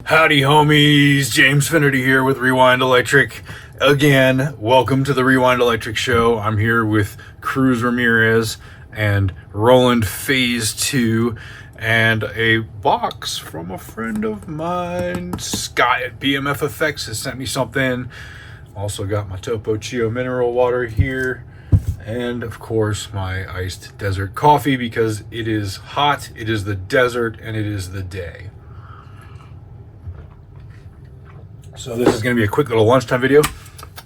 Howdy homies, James Finnerty here with Rewind Electric. Again, welcome to the Rewind Electric Show. I'm here with Cruz Ramirez and Roland Phase 2 and a box from a friend of mine. Scott at BMF Effects has sent me something. Also got my Topo Chio mineral water here. And of course my iced desert coffee because it is hot, it is the desert, and it is the day. So this is going to be a quick little lunchtime video.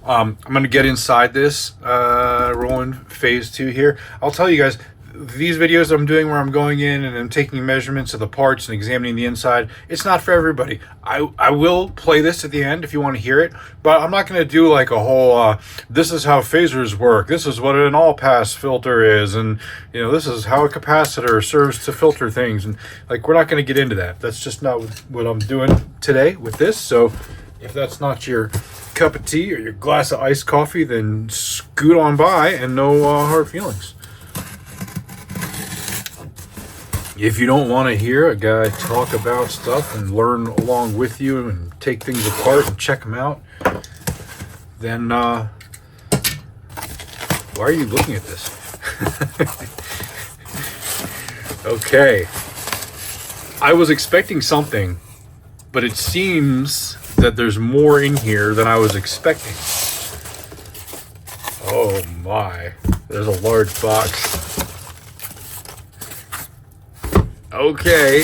I'm going to get inside this Roland Phase 2 here. I'll tell you guys, these videos I'm doing where I'm going in and I'm taking measurements of the parts and examining the inside, it's not for everybody. I will play this at the end if you want to hear it, but I'm not going to do like a whole, this is how phasers work, this is what an all-pass filter is, and you know, this is how a capacitor serves to filter things, and like, we're not going to get into that. That's just not what I'm doing today with this. So if that's not your cup of tea or your glass of iced coffee, then scoot on by and no hard feelings. If you don't want to hear a guy talk about stuff and learn along with you and take things apart and check them out, then why are you looking at this? Okay. I was expecting something, but it seems that there's more in here than I was expecting. Oh my, there's a large box. Okay.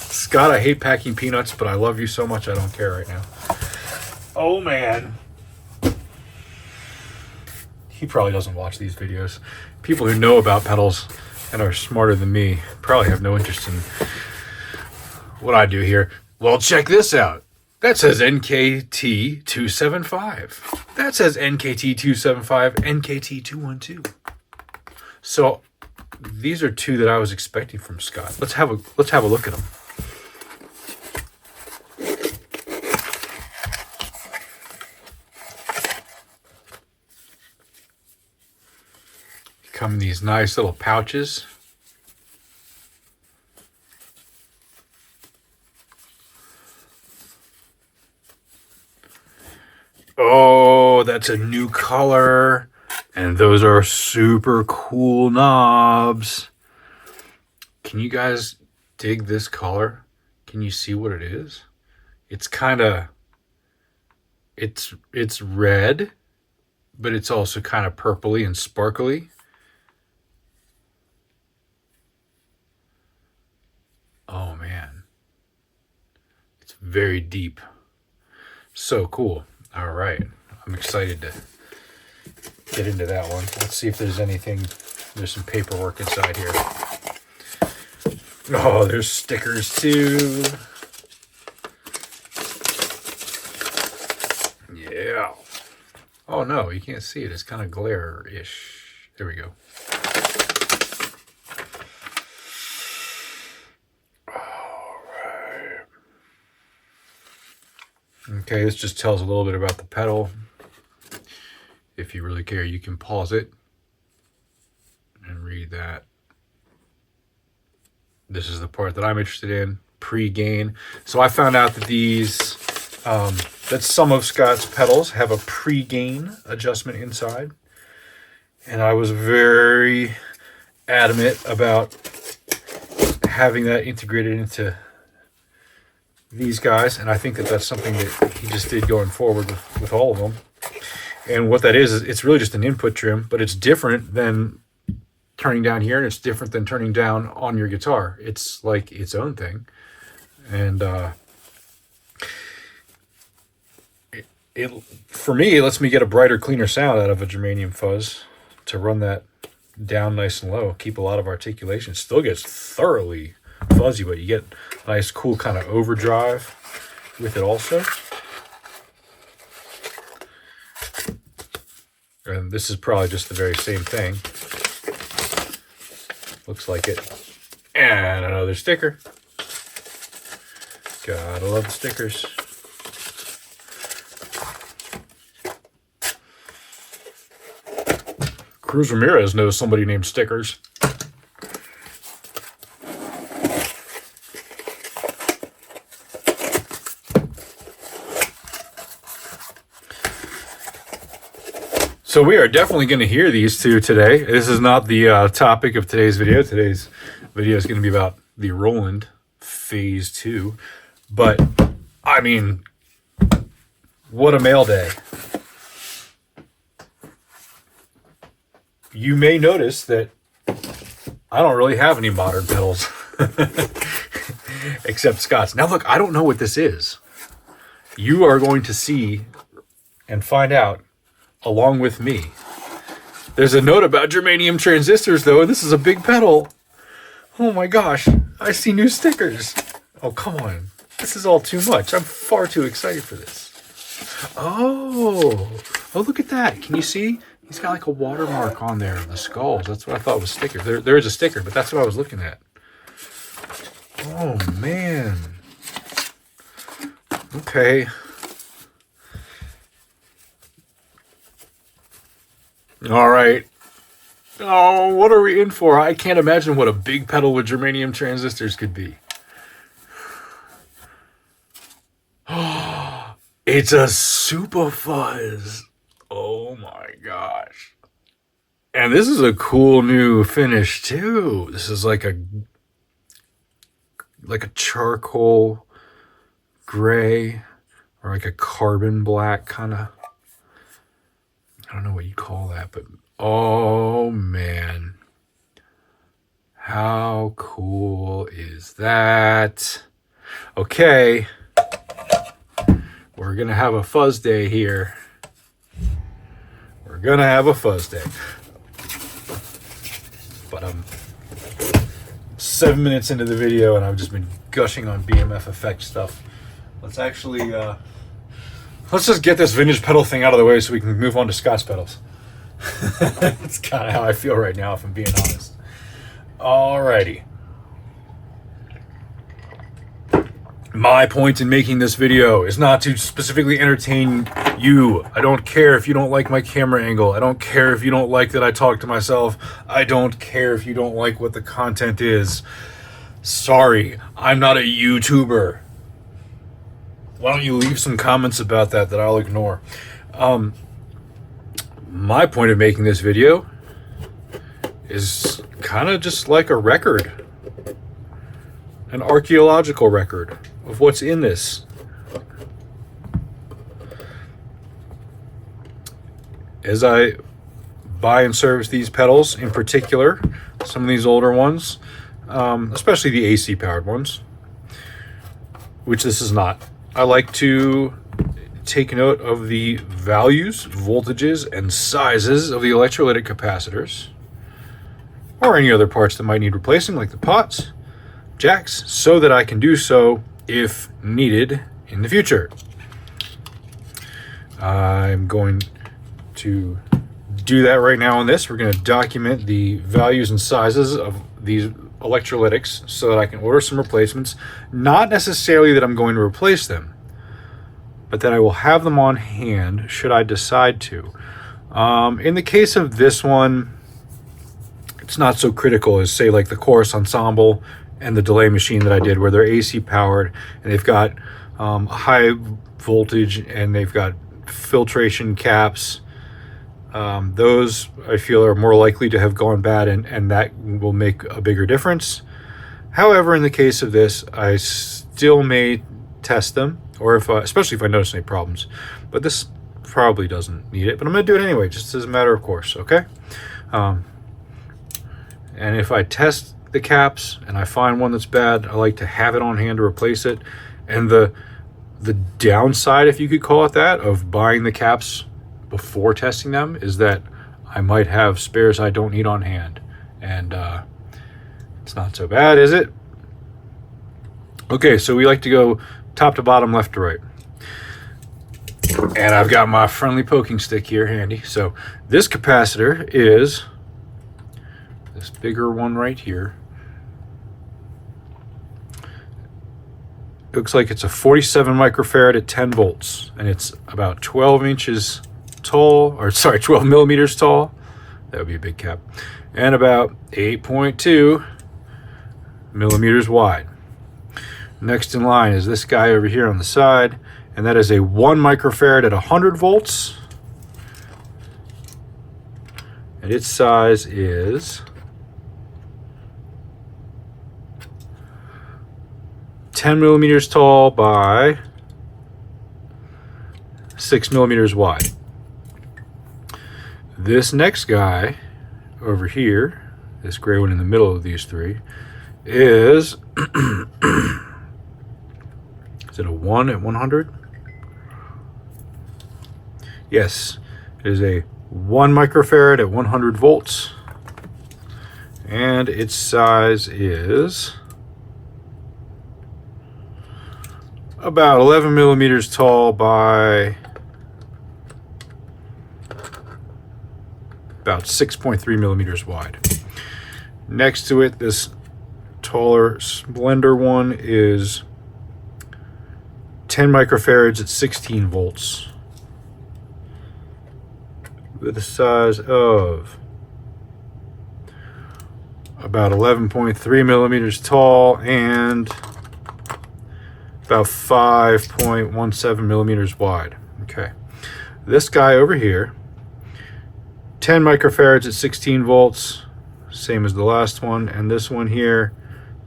Scott, I hate packing peanuts, but I love you so much I don't care right now. Oh man. He probably doesn't watch these videos. People who know about pedals and are smarter than me probably have no interest in what I do here. Well, check this out. That says NKT275. That says NKT275, NKT212. So these are two that I was expecting from Scott. Let's have a look at them. Come in these nice little pouches. Oh, that's a new color. And those are super cool knobs. Can you guys dig this color? Can you see what it is? It's kind of, it's red, but it's also kind of purpley and sparkly. Oh man. It's very deep. So cool. All right, I'm excited to get into that one. Let's see if there's anything. There's some paperwork inside here. Oh, there's stickers too. Yeah. Oh no, you can't see it. It's kind of glare-ish. There we go. Okay, this just tells a little bit about the pedal. If you really care, you can pause it and read that. This is the part that I'm interested in, pre-gain. So I found out that these, that some of Scott's pedals have a pre-gain adjustment inside. And I was very adamant about having that integrated into these guys, and I think that that's something that he just did going forward with all of them. And what that is it's really just an input trim, but it's different than turning down here, and it's different than turning down on your guitar. It's like its own thing. And for me, it lets me get a brighter, cleaner sound out of a germanium fuzz to run that down nice and low, keep a lot of articulation. It still gets thoroughly fuzzy, but you get a nice, cool kind of overdrive with it also. And this is probably just the very same thing. Looks like it. And another sticker. Gotta love the stickers. Cruz Ramirez knows somebody named Stickers. So we are definitely going to hear these two today. This is not the topic of today's video. Today's video is going to be about the Roland Phase 2. But, I mean, what a mail day. You may notice that I don't really have any modern pedals. Except Scott's. Now look, I don't know what this is. You are going to see and find out along with me. There's a note about germanium transistors though, and this is a big pedal. Oh my gosh, I see new stickers. Oh, come on. This is all too much. I'm far too excited for this. Oh, look at that. Can you see? He's got like a watermark on there of the skulls. That's what I thought was sticker. There is a sticker, but that's what I was looking at. Oh, man. Okay. All right. Oh, what are we in for? I can't imagine what a big pedal with germanium transistors could be. It's a super fuzz. Oh my gosh. And this is a cool new finish too. This is like a charcoal gray or like a carbon black kind of. I don't know what you call that, but oh man. How cool is that? Okay. We're going to have a fuzz day here. We're going to have a fuzz day. But I'm 7 minutes into the video and I've just been gushing on BMF effect stuff. Let's actually, let's just get this vintage pedal thing out of the way so we can move on to Scott's pedals. That's kind of how I feel right now, if I'm being honest. Alrighty. My point in making this video is not to specifically entertain you. I don't care if you don't like my camera angle. I don't care if you don't like that I talk to myself. I don't care if you don't like what the content is. Sorry, I'm not a YouTuber. Why don't you leave some comments about that I'll ignore. My point of making this video is kind of just like a record. An archaeological record of what's in this. As I buy and service these pedals, in particular, some of these older ones, especially the AC powered ones, which this is not, I like to take note of the values, voltages, and sizes of the electrolytic capacitors, or any other parts that might need replacing, like the pots, jacks, so that I can do so if needed in the future. I'm going to do that right now on this. We're going to document the values and sizes of these electrolytics so that I can order some replacements. Not necessarily that I'm going to replace them, but that I will have them on hand should I decide to. In the case of this one, it's not so critical as, say, like the chorus ensemble and the delay machine that I did, where they're AC powered and they've got high voltage and they've got filtration caps. Those I feel are more likely to have gone bad, and that will make a bigger difference. However, in the case of this, I still may test them, or especially if I notice any problems. But this probably doesn't need it, but I'm going to do it anyway, just as a matter of course, okay? And if I test the caps and I find one that's bad, I like to have it on hand to replace it. And the downside, if you could call it that, of buying the caps before testing them is that I might have spares I don't need on hand. And it's not so bad, is it? Okay, so we like to go top to bottom, left to right. And I've got my friendly poking stick here handy. So this capacitor is this bigger one right here. Looks like it's a 47 microfarad at 10 volts, and it's about 12 inches tall, or sorry, 12 millimeters tall. That would be a big cap. And about 8.2 millimeters wide. Next in line is this guy over here on the side, and that is a 1 microfarad at 100 volts. and its size is 10 millimeters tall by 6 millimeters wide. This next guy over here, this gray one in the middle of these three, is is it a 1 at 100? Yes, it is a 1 microfarad at 100 volts, and its size is about 11 millimeters tall by about 6.3 millimeters wide. Next to it, this taller, slender one is 10 microfarads at 16 volts with a size of about 11.3 millimeters tall and about 5.17 millimeters wide. Okay, this guy over here, 10 microfarads at 16 volts, same as the last one, and this one here,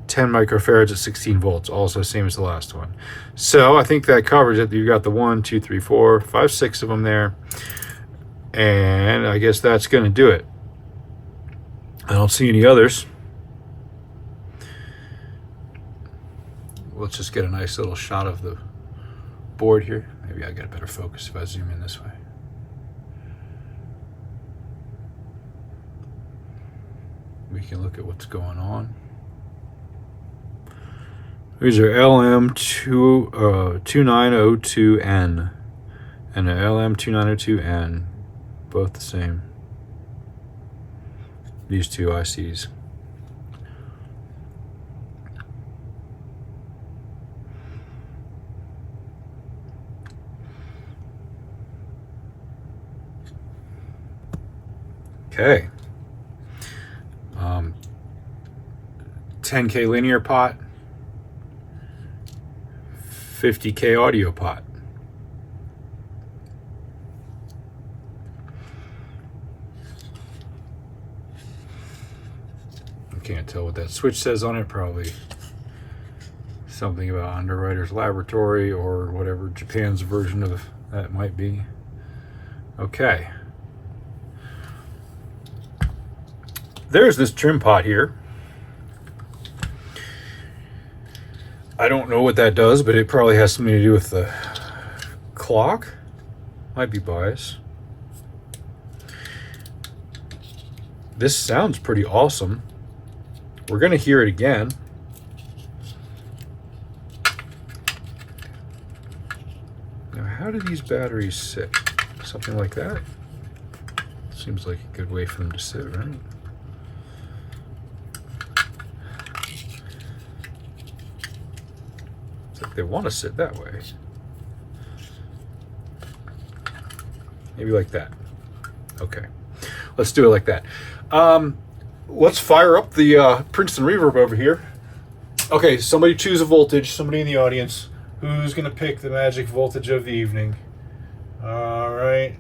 10 microfarads at 16 volts, also same as the last one. So I think that covers it. You've got the 1, 2, 3, 4, 5, 6 of them there, and I guess that's going to do it. I don't see any others. Let's just get a nice little shot of the board here. Maybe I get a better focus if I zoom in this way. We can look at what's going on. These are LM2902N and an LM2902N, both the same. These two ICs. Okay. 10K linear pot, 50K audio pot. I can't tell what that switch says on it. Probably something about Underwriter's Laboratory or whatever Japan's version of that might be. Okay. There's this trim pot here. I don't know what that does, but it probably has something to do with the clock. Might be bias. This sounds pretty awesome. We're going to hear it again. Now, how do these batteries sit? Something like that? Seems like a good way for them to sit, right? They want to sit that way. Maybe like that. Okay, let's do it like that. Let's fire up the Princeton reverb over here. Okay, somebody choose a voltage. Somebody in the audience. Who's gonna pick the magic voltage of the evening? All right.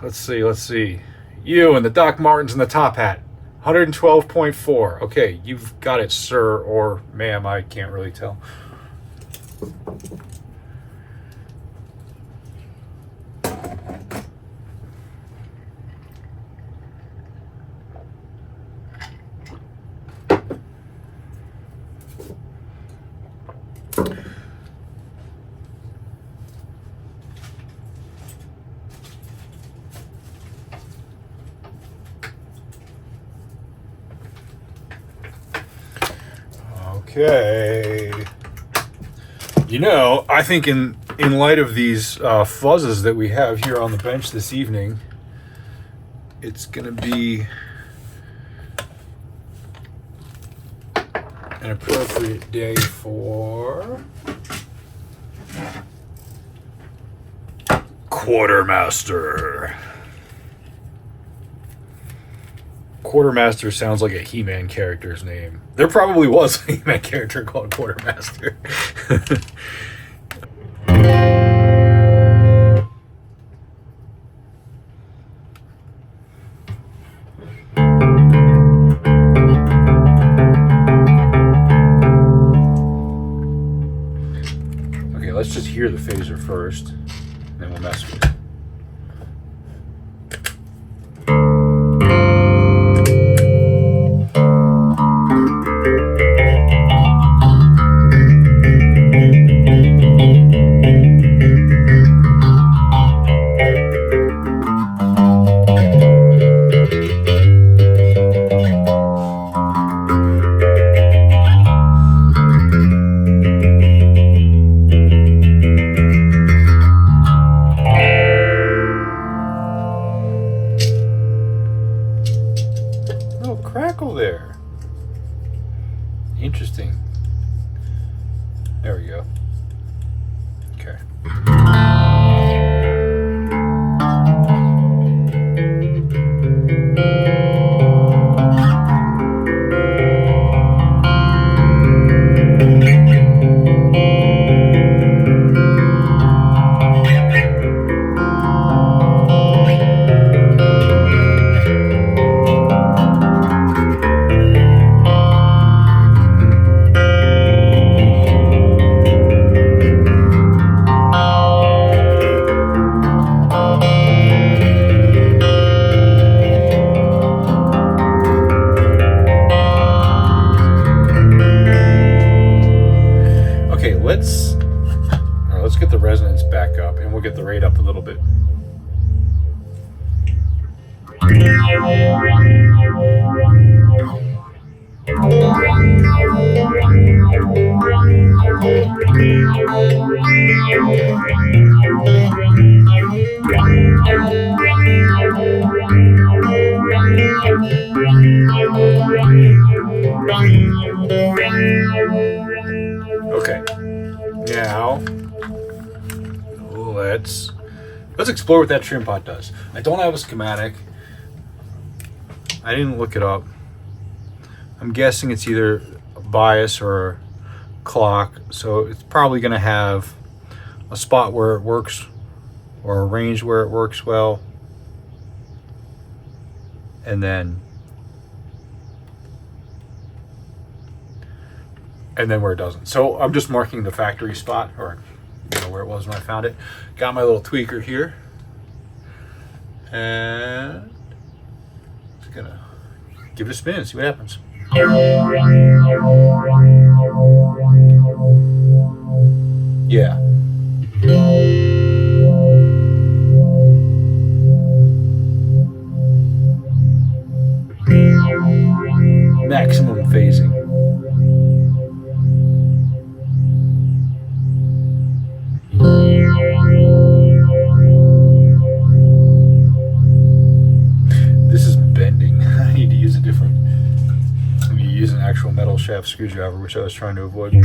Let's see. You and the Doc Martens and the top hat. 112.4. Okay, you've got it, sir or ma'am. I can't really tell. Okay. You know, I think in light of these fuzzes that we have here on the bench this evening, it's going to be an appropriate day for Quartermaster. Quartermaster sounds like a He-Man character's name. There probably was a He-Man character called Quartermaster. let's just hear the phaser first, then we'll mess with it. Crackle there. Interesting. There we go. Okay. Let's get the resonance back up, and we'll get the rate up a little bit. Okay, now let's explore what that trim pot does. I don't have a schematic. I didn't look it up. I'm guessing it's either a bias or a clock, so it's probably going to have a spot where it works or a range where it works well, and then where it doesn't. So I'm just marking the factory spot, or where it was when I found it. Got my little tweaker here, and just gonna give it a spin and see what happens. Yeah. Maximum phasing. This is bending. I need to use a different. I need to use an actual metal shaft screwdriver, which I was trying to avoid.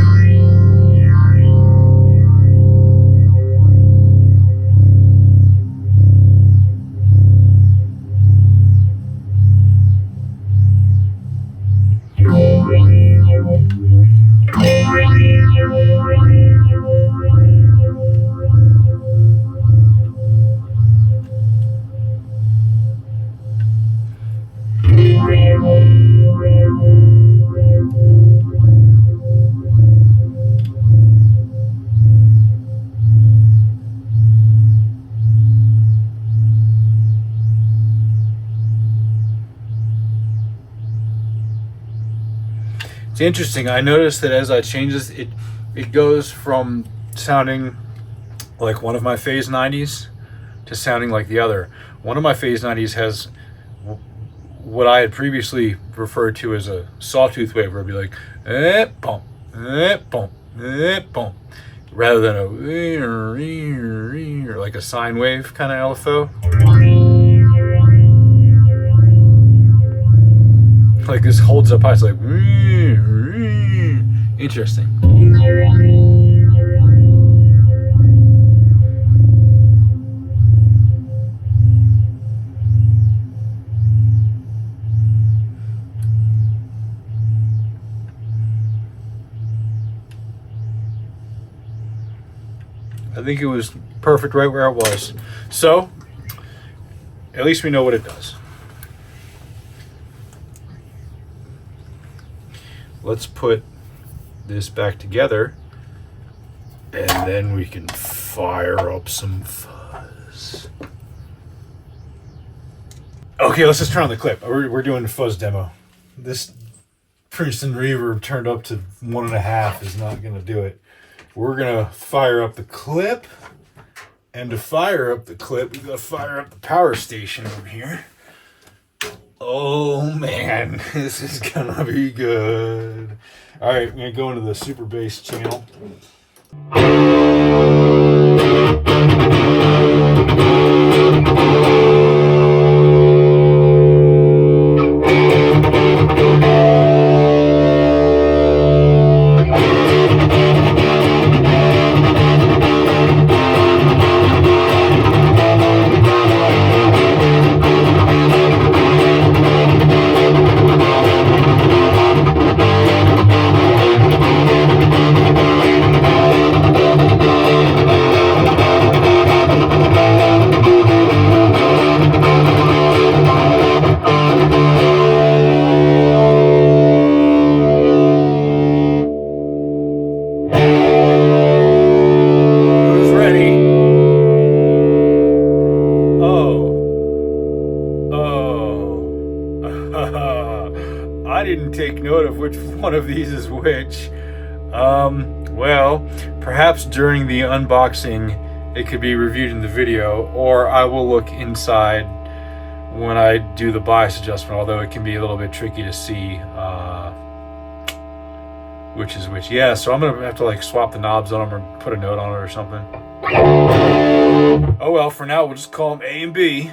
It's interesting. I noticed that as I change this, it goes from sounding like one of my phase 90s to sounding like the other. One of my phase 90s has what I had previously referred to as a sawtooth wave, where it'd be like bump, bump, bump, rather than a or like a sine wave kind of LFO. Like this holds up high. It's like interesting. I think it was perfect right where it was. So at least we know what it does. Let's put this back together And then we can fire up some fuzz. Okay, let's just turn on the clip. We're doing a fuzz demo. This Princeton reverb turned up to 1.5 is not going to do it. We're going to fire up the clip. And to fire up the clip, we've got to fire up the power station over here. Oh man, this is going to be good. All right, I'm going to go into the super bass channel. I didn't take note of which one of these is which. Well, perhaps during the unboxing it could be reviewed in the video, or I will look inside when I do the bias adjustment, although it can be a little bit tricky to see which is which. Yeah, so I'm gonna have to like swap the knobs on them or put a note on it or something. Oh well, for now we'll just call them A and B.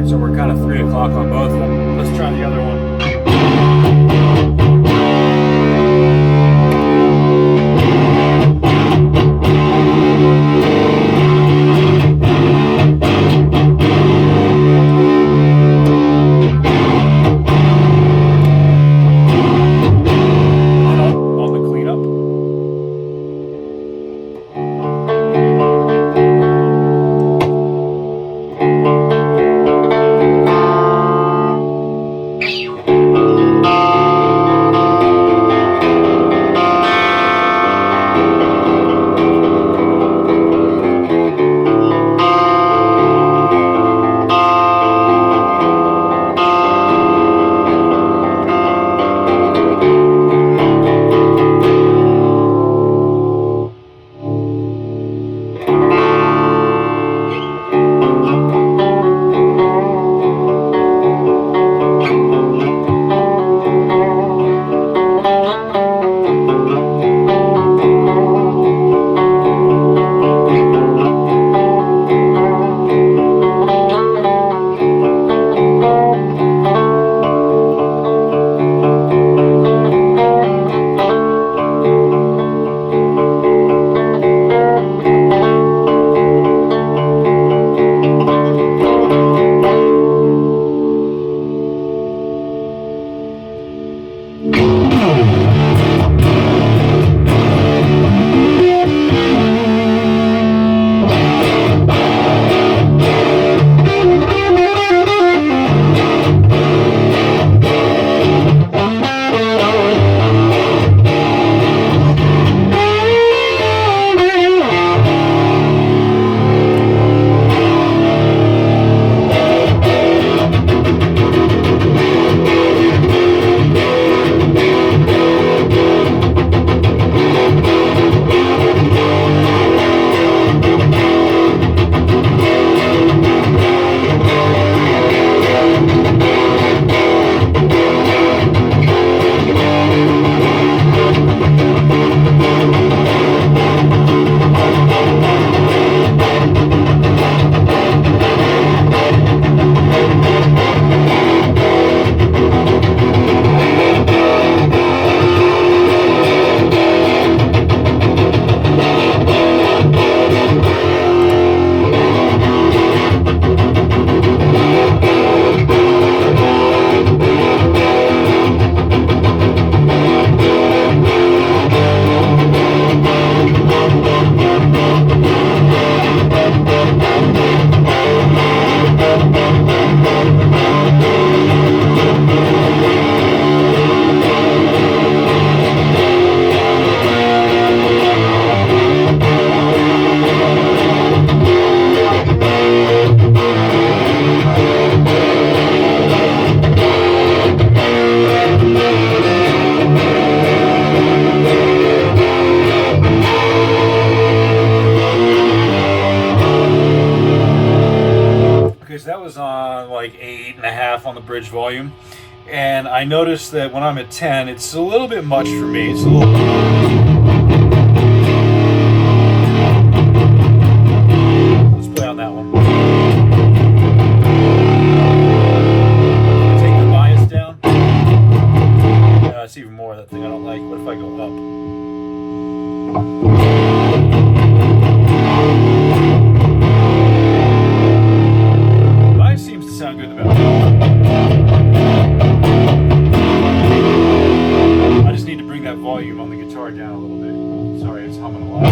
So we're kind of 3 o'clock on both of them. Let's try the other one. that was on like 8.5 on the bridge volume. And I noticed that when I'm at 10, it's a little bit much for me. It's a little... Let's play on that one. Take the bias down. It's even more of that thing I don't like. What if I go up? Bias seems to sound good in the back. I just need to bring that volume on the guitar down a little bit. Sorry, it's humming a lot.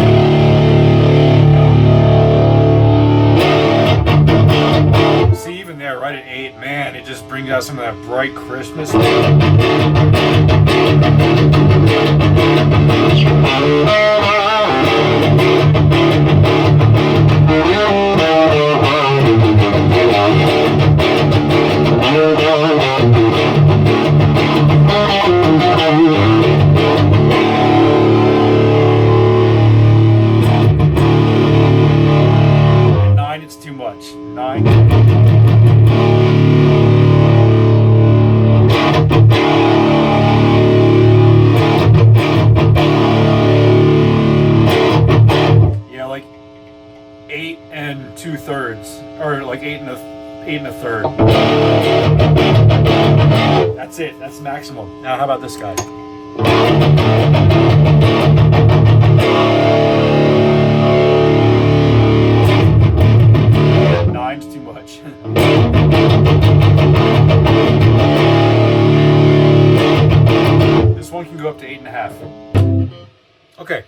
See, even there, right at 8, man, it just brings out some of that bright crispness. Or like 8 and a third. That's it. That's maximum. Now, how about this guy? Nine's too much. This one can go up to 8.5. Okay.